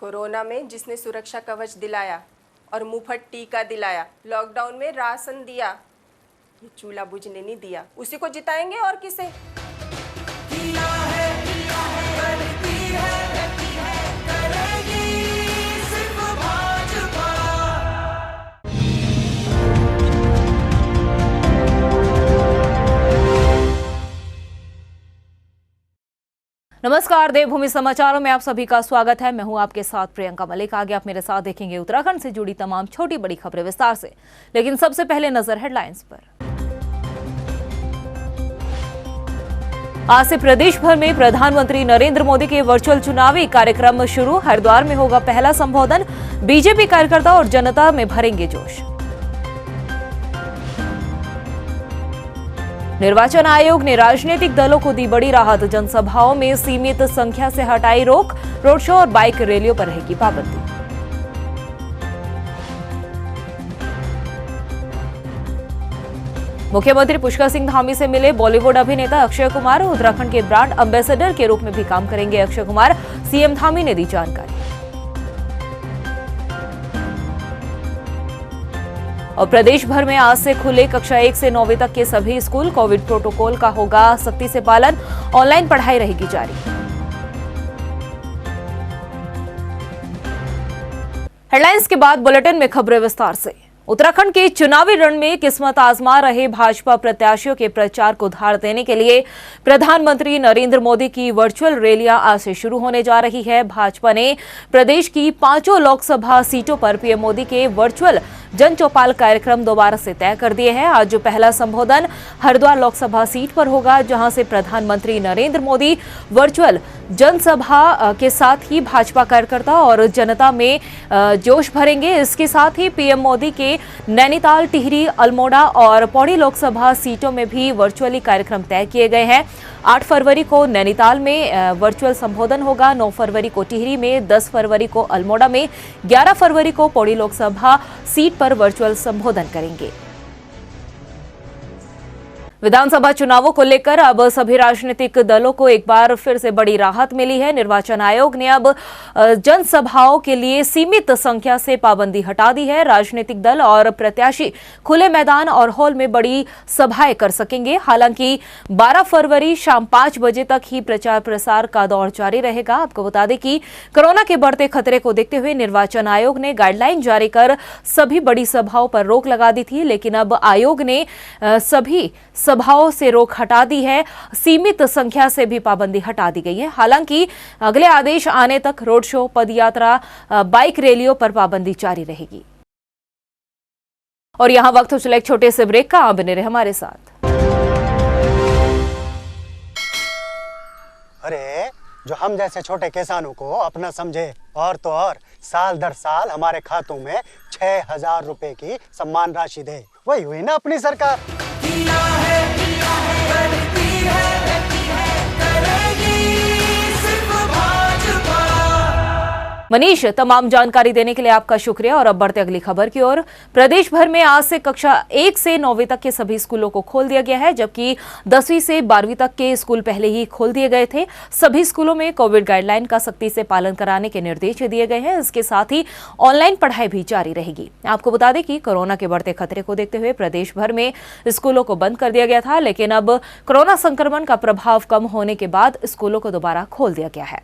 Corona में जिसने सुरक्षा कवच दिलाया और मुफ्त टीका दिलाया, लॉकडाउन में राशन दिया, ये चूल्हा बुझने नहीं दिया, उसी को जिताएंगे और किसे। नमस्कार, देवभूमि समाचारों में आप सभी का स्वागत है। मैं हूं आपके साथ प्रियंका मलिक। आगे आप मेरे साथ देखेंगे उत्तराखंड से जुड़ी तमाम छोटी बड़ी खबरें विस्तार से, लेकिन सबसे पहले नजर हेडलाइंस पर। आज से प्रदेश भर में प्रधानमंत्री नरेंद्र मोदी के वर्चुअल चुनावी कार्यक्रम शुरू। हरिद्वार में होगा पहला संबोधन। बीजेपी कार्यकर्ता और जनता में भरेंगे जोश। निर्वाचन आयोग ने राजनीतिक दलों को दी बड़ी राहत। जनसभाओं में सीमित संख्या से हटाई रोक। रोड शो और बाइक रैलियों पर रहेगी पाबंदी। मुख्यमंत्री पुष्कर सिंह धामी से मिले बॉलीवुड अभिनेता अक्षय कुमार। उत्तराखंड के ब्रांड एम्बेसडर के रूप में भी काम करेंगे अक्षय कुमार, सीएम धामी ने दी जानकारी। और प्रदेश भर में आज से खुले कक्षा 1 से 9वीं तक के सभी स्कूल। कोविड प्रोटोकॉल का होगा सख्ती से पालन। ऑनलाइन पढ़ाई रहेगी जारी। हेडलाइंस के बाद बुलेटिन में खबरें विस्तार से। उत्तराखंड के चुनावी रण में किस्मत आजमा रहे भाजपा प्रत्याशियों के प्रचार को धार देने के लिए प्रधानमंत्री नरेंद्र मोदी की वर्चुअल रैलियां आज से शुरू होने जा रही है। भाजपा ने प्रदेश की 5 लोकसभा सीटों पर पीएम मोदी के वर्चुअल जन चौपाल कार्यक्रम दोबारा से तय कर दिए हैं। आज जो पहला संबोधन हरिद्वार लोकसभा सीट पर होगा, जहां से प्रधानमंत्री नरेंद्र मोदी वर्चुअल जनसभा के साथ ही भाजपा कार्यकर्ता और जनता में जोश भरेंगे। इसके साथ ही पीएम मोदी के नैनीताल, टिहरी, अल्मोड़ा और पौड़ी लोकसभा सीटों में भी वर्चुअली कार्यक्रम तय किए गए हैं। 8 फरवरी को नैनीताल में वर्चुअल संबोधन होगा, 9 फरवरी को टिहरी में, 10 फरवरी को अल्मोड़ा में, 11 फरवरी को पौड़ी लोकसभा सीट पर वर्चुअल संबोधन करेंगे। विधानसभा चुनावों को लेकर अब सभी राजनीतिक दलों को एक बार फिर से बड़ी राहत मिली है। निर्वाचन आयोग ने अब जनसभाओं के लिए सीमित संख्या से पाबंदी हटा दी है। राजनीतिक दल और प्रत्याशी खुले मैदान और हॉल में बड़ी सभाएं कर सकेंगे। हालांकि 12 फरवरी शाम 5 बजे तक ही प्रचार प्रसार का दौर जारी रहेगा। आपको बता दें कि कोरोना के बढ़ते खतरे को देखते हुए निर्वाचन आयोग ने गाइडलाइन जारी कर सभी बड़ी सभाओं पर रोक लगा दी थी, लेकिन अब आयोग ने सभी सभाओं से रोक हटा दी है। सीमित संख्या से भी पाबंदी हटा दी गई है। हालांकि अगले आदेश आने तक रोड शो, पदयात्रा, बाइक रैलियों पर पाबंदी जारी रहेगी। और यहां वक्त हो चला एक छोटे से ब्रेक का। आप बने रहे हमारे साथ। अरे जो हम जैसे छोटे किसानों को अपना समझे और तो और साल दर साल हमारे खातों में 6,000 रुपए की सम्मान राशि दे, वही हुई ना अपनी सरकार। मनीष, तमाम जानकारी देने के लिए आपका शुक्रिया। और अब बढ़ते अगली खबर की ओर। प्रदेश भर में आज से कक्षा 1 से 9वीं तक के सभी स्कूलों को खोल दिया गया है, जबकि 10वीं से 12वीं तक के स्कूल पहले ही खोल दिए गए थे। सभी स्कूलों में कोविड गाइडलाइन का सख्ती से पालन कराने के निर्देश दिए गए हैं। इसके साथ ही ऑनलाइन पढ़ाई भी जारी रहेगी। आपको बता दें कि कोरोना के बढ़ते खतरे को देखते हुए प्रदेश भर में स्कूलों को बंद कर दिया गया था, लेकिन अब कोरोना संक्रमण का प्रभाव कम होने के बाद स्कूलों को दोबारा खोल दिया गया है।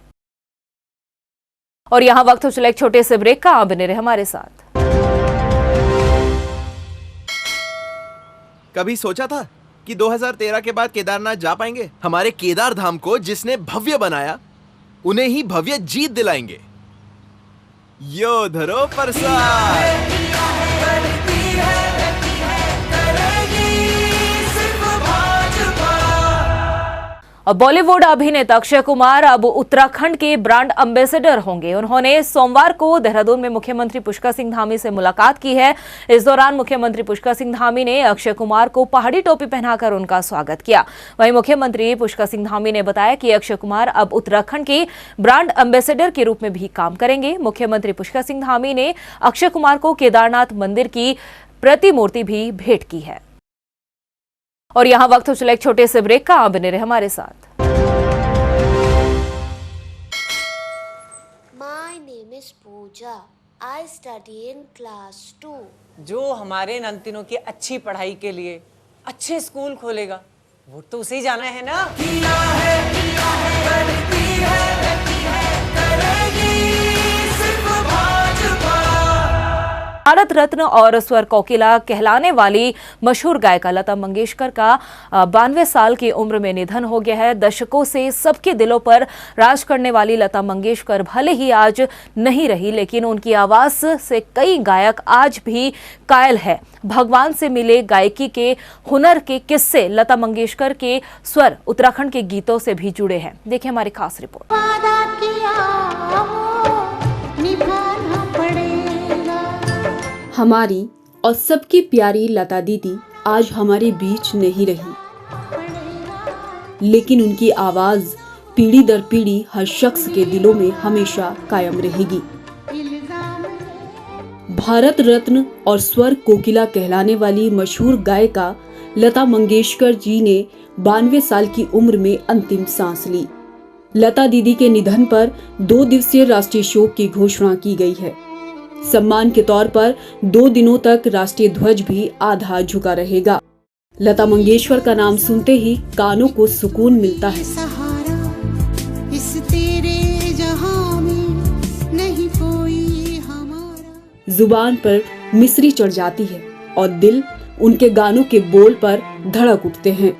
और यहां वक्त हो चला एक छोटे से ब्रेक का। आप बने रहे हमारे साथ। कभी सोचा था कि 2013 के बाद केदारनाथ जा पाएंगे? हमारे केदार धाम को जिसने भव्य बनाया, उन्हें ही भव्य जीत दिलाएंगे। यो धरो प्रसाद। बॉलीवुड अभिनेता अक्षय कुमार अब उत्तराखंड के ब्रांड एम्बेसडर होंगे। उन्होंने सोमवार को देहरादून में मुख्यमंत्री पुष्कर सिंह धामी से मुलाकात की है। इस दौरान मुख्यमंत्री पुष्कर सिंह धामी ने अक्षय कुमार को पहाड़ी टोपी पहनाकर उनका स्वागत किया। वहीं मुख्यमंत्री पुष्कर सिंह धामी ने बताया कि अक्षय कुमार अब उत्तराखंड के ब्रांड एम्बेसडर के रूप में भी काम करेंगे। मुख्यमंत्री पुष्कर सिंह धामी ने अक्षय कुमार को केदारनाथ मंदिर की प्रतिमूर्ति भी भेंट की है। और यहां वक्त हो चला एक छोटे से ब्रेक का। आप बने रहे हमारे साथ। My name is Puja, I study in class 2. जो हमारे नंतिनों की अच्छी पढ़ाई के लिए अच्छे स्कूल खोलेगा, वो तो उसे ही जाना है ना। भारत रत्न और स्वर कोकिला कहलाने वाली मशहूर गायिका लता मंगेशकर का 92 साल की उम्र में निधन हो गया है। दशकों से सबके दिलों पर राज करने वाली लता मंगेशकर भले ही आज नहीं रही, लेकिन उनकी आवाज से कई गायक आज भी कायल है। भगवान से मिले गायकी के हुनर के किस्से लता मंगेशकर के स्वर उत्तराखंड के गीतों से भी जुड़े हैं। देखिए हमारी खास रिपोर्ट। हमारी और सबकी प्यारी लता दीदी आज हमारे बीच नहीं रही, लेकिन उनकी आवाज पीढ़ी दर पीढ़ी हर शख्स के दिलों में हमेशा कायम रहेगी। भारत रत्न और स्वर कोकिला कहलाने वाली मशहूर गायिका लता मंगेशकर जी ने 92 साल की उम्र में अंतिम सांस ली। लता दीदी के निधन पर 2 दिवसीय राष्ट्रीय शोक की घोषणा की गई है। सम्मान के तौर पर 2 दिनों तक राष्ट्रीय ध्वज भी आधा झुका रहेगा। लता मंगेशकर का नाम सुनते ही कानों को सुकून मिलता है। इस तेरे जहां में नहीं कोई हमारा। जुबान पर मिश्री चढ़ जाती है और दिल उनके गानों के बोल पर धड़क उठते हैं।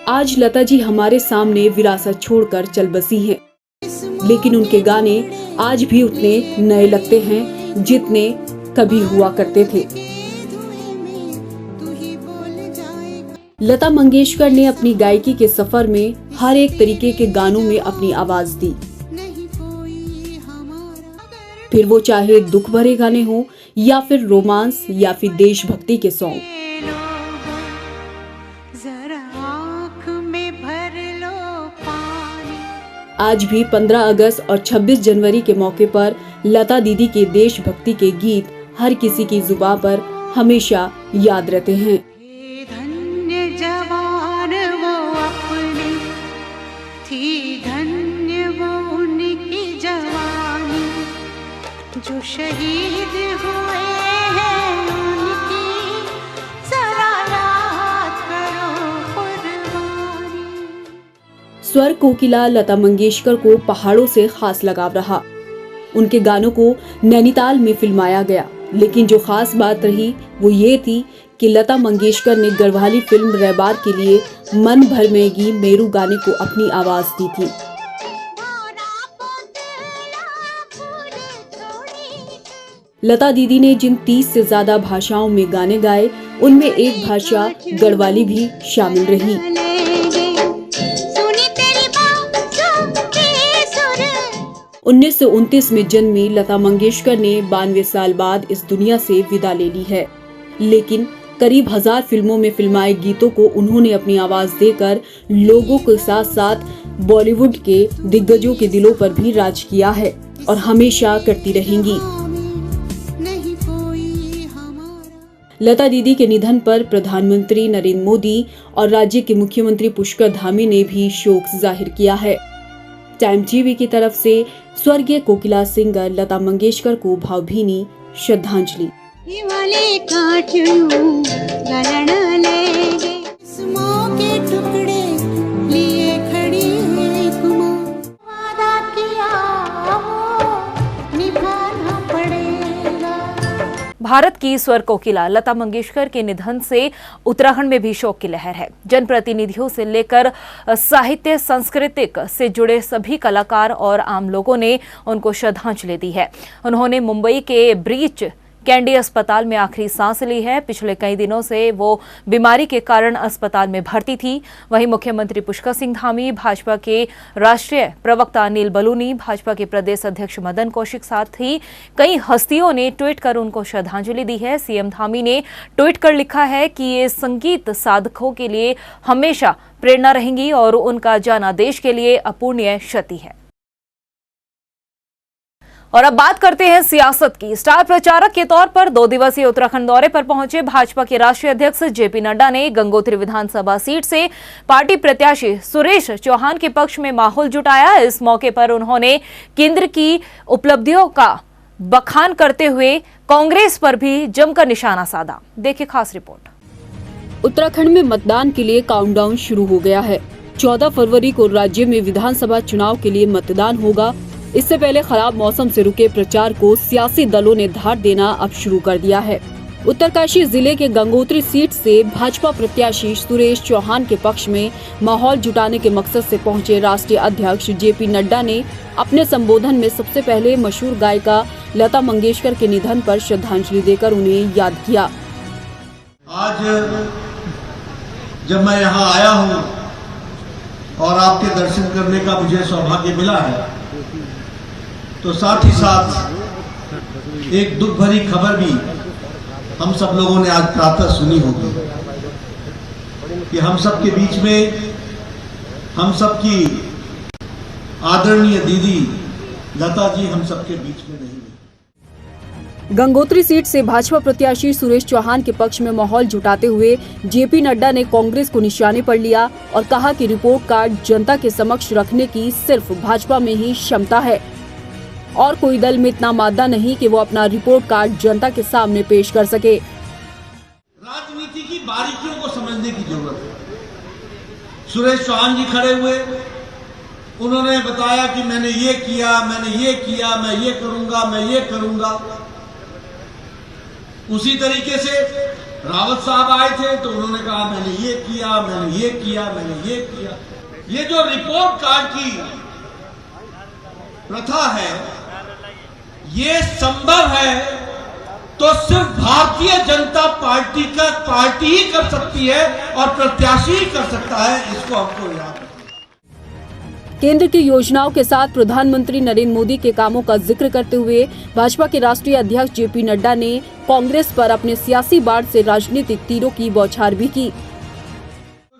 आज लता जी हमारे सामने विरासत छोड़कर चल बसी हैं, लेकिन उनके गाने आज भी उतने नए लगते हैं जितने कभी हुआ करते थे। लता मंगेशकर ने अपनी गायकी के सफर में हर एक तरीके के गानों में अपनी आवाज दी, फिर वो चाहे दुख भरे गाने हों या फिर रोमांस या फिर देशभक्ति के सॉन्ग। आज भी 15 अगस्त और 26 जनवरी के मौके पर लता दीदी के देशभक्ति के गीत हर किसी की जुबान पर हमेशा याद रहते हैं। धन्य जवान वो अपनी थी, धन्य वो उनकी जवानी, जो शहीद हुए हैं उनकी जरा याद करो कुर्बानी। स्वर कोकिला लता मंगेशकर को पहाड़ों से खास लगाव रहा। उनके गानों को नैनीताल में फिल्माया गया, लेकिन जो खास बात रही वो ये थी कि लता मंगेशकर ने गढ़वाली फिल्म रैबार के लिए मन भर मेगी मेरू गाने को अपनी आवाज दी थी। लता दीदी ने जिन 30 से ज्यादा भाषाओं में गाने गाए, उनमें एक भाषा गढ़वाली भी शामिल रही। 1929 में जन्मी लता मंगेशकर ने 92 साल बाद इस दुनिया से विदा ले ली है, लेकिन करीब 1000 फिल्मों में फिल्माए गीतों को उन्होंने अपनी आवाज देकर लोगों के साथ साथ बॉलीवुड के दिग्गजों के दिलों पर भी राज किया है और हमेशा करती रहेंगी। लता दीदी के निधन पर प्रधानमंत्री नरेंद्र मोदी और राज्य के मुख्यमंत्री पुष्कर धामी ने भी शोक जाहिर किया है। टाइम टीवी की तरफ से स्वर्गीय कोकिला सिंगर लता मंगेशकर को भावभीनी श्रद्धांजलि। भारत की स्वर कोकिला लता मंगेशकर के निधन से उत्तराखंड में भी शोक की लहर है। जनप्रतिनिधियों से लेकर साहित्य सांस्कृतिक से जुड़े सभी कलाकार और आम लोगों ने उनको श्रद्धांजलि दी है। उन्होंने मुंबई के ब्रीच कैंडी अस्पताल में आखिरी सांस ली है। पिछले कई दिनों से वो बीमारी के कारण अस्पताल में भर्ती थी। वहीं मुख्यमंत्री पुष्कर सिंह धामी, भाजपा के राष्ट्रीय प्रवक्ता अनिल बलूनी, भाजपा के प्रदेश अध्यक्ष मदन कौशिक साथ ही कई हस्तियों ने ट्वीट कर उनको श्रद्धांजलि दी है। सीएम धामी ने ट्वीट कर लिखा है कि ये संगीत साधकों के लिए हमेशा प्रेरणा रहेंगी और उनका जाना देश के लिए अपूर्णीय क्षति है। और अब बात करते हैं सियासत की। स्टार प्रचारक के तौर पर 2 दिवसीय उत्तराखंड दौरे पर पहुंचे भाजपा के राष्ट्रीय अध्यक्ष जेपी नड्डा ने गंगोत्री विधानसभा सीट से पार्टी प्रत्याशी सुरेश चौहान के पक्ष में माहौल जुटाया। इस मौके पर उन्होंने केंद्र की उपलब्धियों का बखान करते हुए कांग्रेस पर भी जमकर निशाना साधा। देखिए खास रिपोर्ट। उत्तराखंड में मतदान के लिए काउंटडाउन शुरू हो गया है। 14 फरवरी को राज्य में विधानसभा चुनाव के लिए मतदान होगा। इससे पहले खराब मौसम से रुके प्रचार को सियासी दलों ने धार देना अब शुरू कर दिया है। उत्तरकाशी जिले के गंगोत्री सीट से भाजपा प्रत्याशी सुरेश चौहान के पक्ष में माहौल जुटाने के मकसद से पहुंचे राष्ट्रीय अध्यक्ष जेपी नड्डा ने अपने संबोधन में सबसे पहले मशहूर गायिका लता मंगेशकर के निधन पर श्रद्धांजलि देकर उन्हें याद किया। आज जब मैं यहाँ आया हूँ और आपके दर्शन करने का मुझे सौभाग्य मिला है, तो साथ ही साथ एक दुख भरी खबर भी हम सब लोगों ने आज प्रातः सुनी होगी कि हम सब के बीच में हम सब की आदरणीय दीदी लता जी हम सब के बीच में नहीं है। गंगोत्री सीट से भाजपा प्रत्याशी सुरेश चौहान के पक्ष में माहौल जुटाते हुए जेपी नड्डा ने कांग्रेस को निशाने पर लिया और कहा कि रिपोर्ट कार्ड जनता के समक्ष रखने की सिर्फ भाजपा में ही क्षमता है और कोई दल में इतना मादा नहीं कि वो अपना रिपोर्ट कार्ड जनता के सामने पेश कर सके। राजनीति की बारीकियों को समझने की जरूरत है। सुरेश चौहान जी खड़े हुए, उन्होंने बताया कि मैंने ये किया, मैंने ये किया, मैं ये करूंगा, मैं ये करूंगा। उसी तरीके से रावत साहब आए थे तो उन्होंने कहा मैंने ये किया, मैंने ये किया, मैंने ये किया। ये जो रिपोर्ट कार्ड की प्रथा है, ये संभव है तो सिर्फ भारतीय जनता पार्टी ही कर सकती है और प्रत्याशी ही कर सकता है। इसको हमको याद रखना। केंद्र की योजनाओं के साथ प्रधानमंत्री नरेंद्र मोदी के कामों का जिक्र करते हुए भाजपा के राष्ट्रीय अध्यक्ष जेपी नड्डा ने कांग्रेस पर अपने सियासी बाढ़ से राजनीतिक तीरों की बौछार भी की।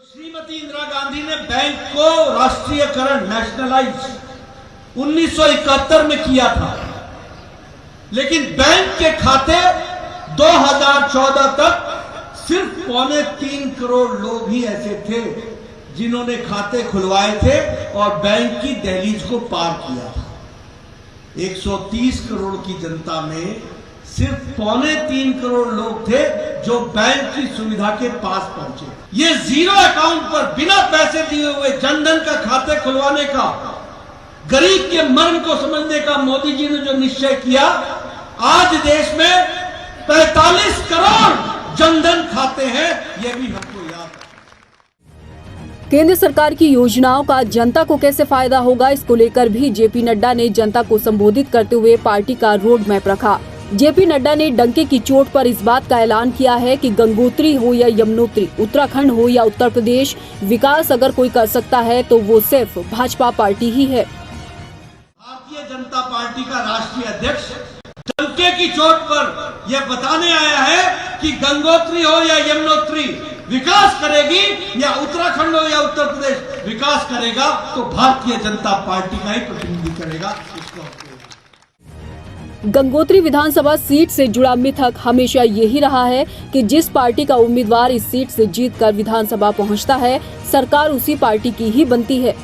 श्रीमती इंदिरा गांधी ने बैंक को राष्ट्रीयकरण, नेशनलाइज 1971 में किया था, लेकिन बैंक के खाते 2014 तक सिर्फ 3.25 करोड़ लोग ही ऐसे थे जिन्होंने खाते खुलवाए थे और बैंक की दहलीज को पार किया था। 130 करोड़ की जनता में सिर्फ 3.25 करोड़ लोग थे जो बैंक की सुविधा के पास पहुंचे। ये जीरो अकाउंट पर बिना पैसे दिए हुए जनधन का खाते खुलवाने का, गरीब के मर्म को समझने का मोदी जी ने जो निश्चय किया, आज देश में 45 करोड़ जनधन खाते हैं। ये भी हमको याद है। केंद्र सरकार की योजनाओं का जनता को कैसे फायदा होगा, इसको लेकर भी जेपी नड्डा ने जनता को संबोधित करते हुए पार्टी का रोड मैप रखा। जेपी नड्डा ने डंके की चोट पर इस बात का ऐलान किया है कि गंगोत्री हो या यमुनोत्री, उत्तराखंड हो या उत्तर प्रदेश, विकास अगर कोई कर सकता है तो वो सिर्फ भाजपा पार्टी ही है। भारतीय जनता पार्टी का राष्ट्रीय अध्यक्ष डंके की चोट पर यह बताने आया है कि गंगोत्री हो या यमुनोत्री विकास करेगी, या उत्तराखंड हो या उत्तर प्रदेश विकास करेगा, तो भारतीय जनता पार्टी का ही प्रतिनिधि करेगा। इसको गंगोत्री विधानसभा सीट से जुड़ा मिथक हमेशा यही रहा है कि जिस पार्टी का उम्मीदवार इस सीट से जीतकर विधानसभा पहुंचता है, सरकार उसी पार्टी की ही बनती है।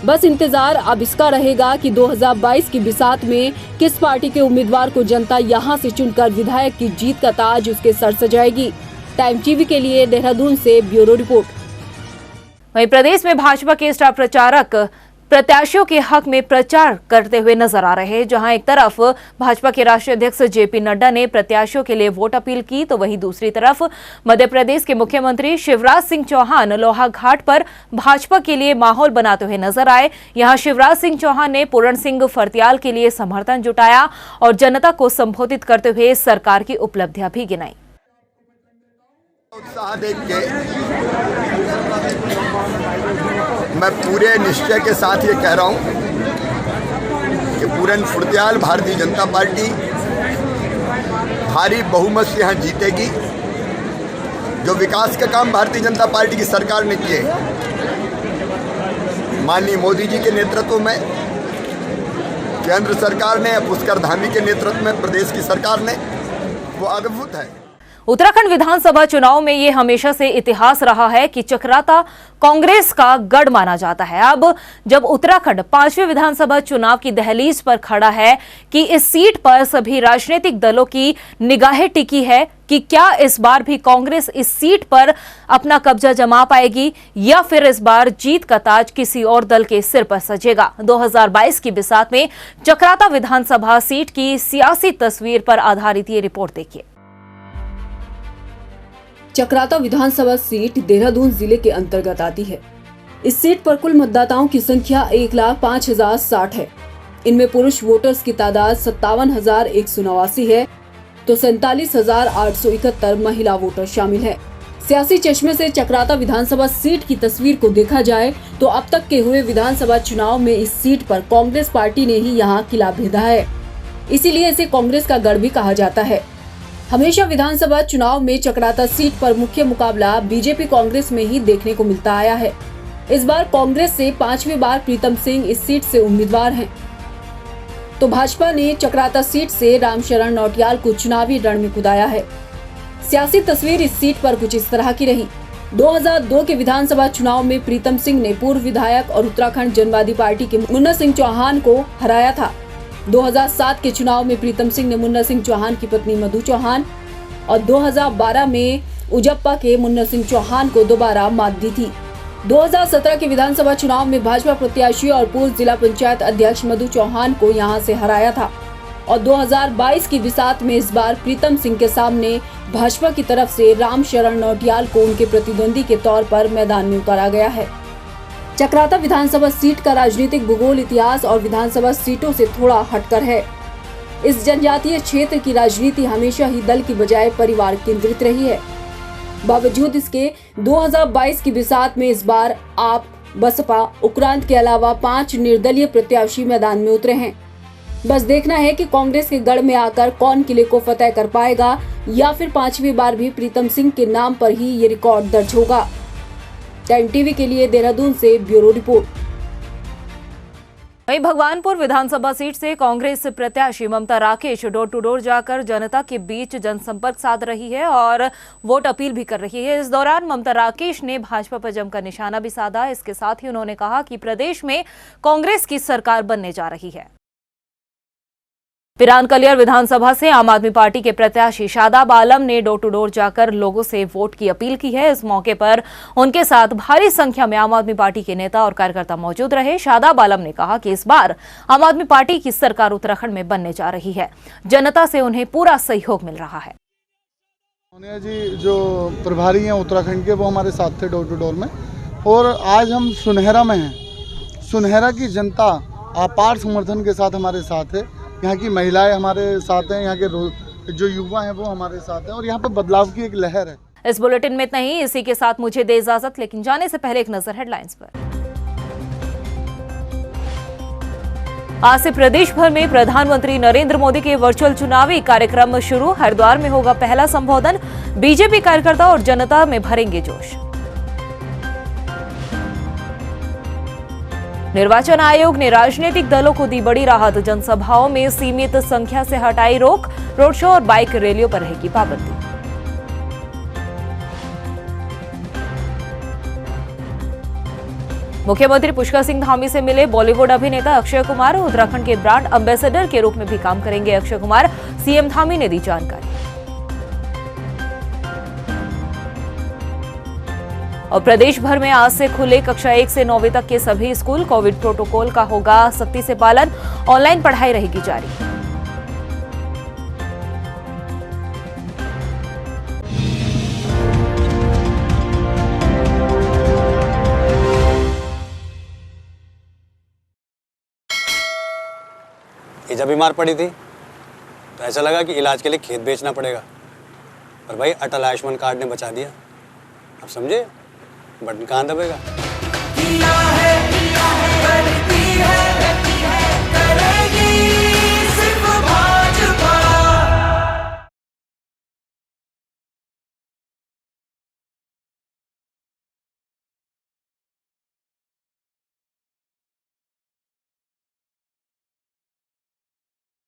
बस इंतजार अब इसका रहेगा कि 2022 की बिसात में किस पार्टी के उम्मीदवार को जनता यहां से चुनकर विधायक की जीत का ताज उसके सर सजाएगी। टाइम टीवी के लिए देहरादून से ब्यूरो रिपोर्ट। वहीं प्रदेश में भाजपा के स्टार प्रचारक प्रत्याशियों के हक में प्रचार करते हुए नजर आ रहे हैं। जहां एक तरफ भाजपा के राष्ट्रीय अध्यक्ष जेपी नड्डा ने प्रत्याशियों के लिए वोट अपील की, तो वहीं दूसरी तरफ मध्य प्रदेश के मुख्यमंत्री शिवराज सिंह चौहान लोहा घाट पर भाजपा के लिए माहौल बनाते हुए नजर आए। यहां शिवराज सिंह चौहान ने पूरण सिंह फर्त्याल के लिए समर्थन जुटाया और जनता को संबोधित करते हुए सरकार की उपलब्धियां भी गिनाई। उत्साह देख के मैं पूरे निश्चय के साथ ये कह रहा हूँ कि पूरन फुर्त्याल भारतीय जनता पार्टी भारी बहुमत से यहाँ जीतेगी। जो विकास का काम भारतीय जनता पार्टी की सरकार ने किए, माननीय मोदी जी के नेतृत्व में, केंद्र सरकार ने, पुष्कर धामी के नेतृत्व में प्रदेश की सरकार ने, वो अद्भुत है। उत्तराखंड विधानसभा चुनाव में ये हमेशा से इतिहास रहा है कि चक्राता कांग्रेस का गढ़ माना जाता है। अब जब उत्तराखंड 5वें विधानसभा चुनाव की दहलीज पर खड़ा है कि इस सीट पर सभी राजनीतिक दलों की निगाहें टिकी है कि क्या इस बार भी कांग्रेस इस सीट पर अपना कब्जा जमा पाएगी या फिर इस बार जीत का ताज किसी और दल के सिर पर सजेगा। 2022 की बिसात में चक्राता विधानसभा सीट की सियासी तस्वीर पर आधारित ये रिपोर्ट देखिए। चक्राता विधानसभा सीट देहरादून जिले के अंतर्गत आती है। इस सीट पर कुल मतदाताओं की संख्या 1,05,060 है। इनमें पुरुष वोटर्स की तादाद 57,189 है तो 47,871 महिला वोटर शामिल है। सियासी चश्मे से चक्राता विधानसभा सीट की तस्वीर को देखा जाए तो अब तक के हुए विधानसभा चुनाव में इस सीट पर कांग्रेस पार्टी ने ही यहाँ किला भेदा है, इसीलिए इसे कांग्रेस का गढ़ भी कहा जाता है। हमेशा विधानसभा चुनाव में चक्राता सीट पर मुख्य मुकाबला बीजेपी कांग्रेस में ही देखने को मिलता आया है। इस बार कांग्रेस से 5वीं बार प्रीतम सिंह इस सीट से उम्मीदवार हैं, तो भाजपा ने चक्राता सीट से रामशरण नौटियाल को चुनावी रण में कुदाया है। सियासी तस्वीर इस सीट पर कुछ इस तरह की रही। 2002 के विधानसभा चुनाव में प्रीतम सिंह ने पूर्व विधायक और उत्तराखंड जनवादी पार्टी के मुन्ना सिंह चौहान को हराया था। 2007 के चुनाव में प्रीतम सिंह ने मुन्ना सिंह चौहान की पत्नी मधु चौहान और 2012 में उजप्पा के मुन्ना सिंह चौहान को दोबारा मात दी थी। 2017 के विधानसभा चुनाव में भाजपा प्रत्याशी और पूर्व जिला पंचायत अध्यक्ष मधु चौहान को यहां से हराया था और 2022 की बिसात में इस बार प्रीतम सिंह के सामने भाजपा की तरफ से रामशरण नौटियाल को उनके प्रतिद्वंदी के तौर पर मैदान में उतारा गया है। चक्राता विधानसभा सीट का राजनीतिक भूगोल इतिहास और विधानसभा सीटों से थोड़ा हटकर है। इस जनजातीय क्षेत्र की राजनीति हमेशा ही दल की बजाय परिवार केंद्रित रही है। बावजूद इसके 2022 की बिसात में इस बार आप, बसपा, उक्रांत के अलावा 5 निर्दलीय प्रत्याशी मैदान में उतरे हैं। बस देखना है कि कांग्रेस के गढ़ में आकर कौन किले को फतेह कर पाएगा या फिर 5वीं बार भी प्रीतम सिंह के नाम पर ही ये रिकॉर्ड दर्ज होगा। टाइम टीवी के लिए देहरादून से ब्यूरो रिपोर्ट। वहीं भगवानपुर विधानसभा सीट से कांग्रेस प्रत्याशी ममता राकेश डोर टू डोर जाकर जनता के बीच जनसंपर्क साध रही है और वोट अपील भी कर रही है। इस दौरान ममता राकेश ने भाजपा पर जमकर निशाना भी साधा। इसके साथ ही उन्होंने कहा कि प्रदेश में कांग्रेस की सरकार बनने जा रही है। पिरान कलियर विधानसभा से आम आदमी पार्टी के प्रत्याशी शादाब आलम ने डोर टू डोर जाकर लोगों से वोट की अपील की है। इस मौके पर उनके साथ भारी संख्या में आम आदमी पार्टी के नेता और कार्यकर्ता मौजूद रहे। शादाब आलम ने कहा कि इस बार आम आदमी पार्टी की सरकार उत्तराखंड में बनने जा रही है। जनता से उन्हें पूरा सहयोग मिल रहा है। सोनिया जी जो प्रभारी हैं उत्तराखंड के, वो हमारे साथ थे डोर टू डोर में, और आज हम सुनहरा में हैं। सुनहरा की जनता अपार समर्थन के साथ हमारे साथ है। यहाँ की महिलाएं हमारे साथ हैं, यहाँ के जो युवा हैं वो हमारे साथ हैं और यहाँ पर बदलाव की एक लहर है। इस बुलेटिन में इतना ही। इसी के साथ मुझे दे इजाजत, लेकिन जाने से पहले एक नजर हेडलाइंस पर। आज से प्रदेश भर में प्रधानमंत्री नरेंद्र मोदी के वर्चुअल चुनावी कार्यक्रम शुरू। हरिद्वार में होगा पहला संबोधन। बीजेपी कार्यकर्ता और जनता में भरेंगे जोश। निर्वाचन आयोग ने राजनीतिक दलों को दी बड़ी राहत। जनसभाओं में सीमित संख्या से हटाई रोक। रोड शो और बाइक रैलियों पर रहेगी पाबंदी। मुख्यमंत्री पुष्कर सिंह धामी से मिले बॉलीवुड अभिनेता अक्षय कुमार। उत्तराखंड के ब्रांड एम्बेसडर के रूप में भी काम करेंगे अक्षय कुमार, सीएम धामी ने दी जानकारी। और प्रदेश भर में आज से खुले कक्षा 1 से 9वीं तक के सभी स्कूल। कोविड प्रोटोकॉल का होगा सख्ती से पालन। ऑनलाइन पढ़ाई रहेगी जारी। ये जब बीमार पड़ी थी तो ऐसा लगा कि इलाज के लिए खेत बेचना पड़ेगा, पर भाई अटल आयुष्मान कार्ड ने बचा दिया। अब समझे, बटन कहाँ दबेगा।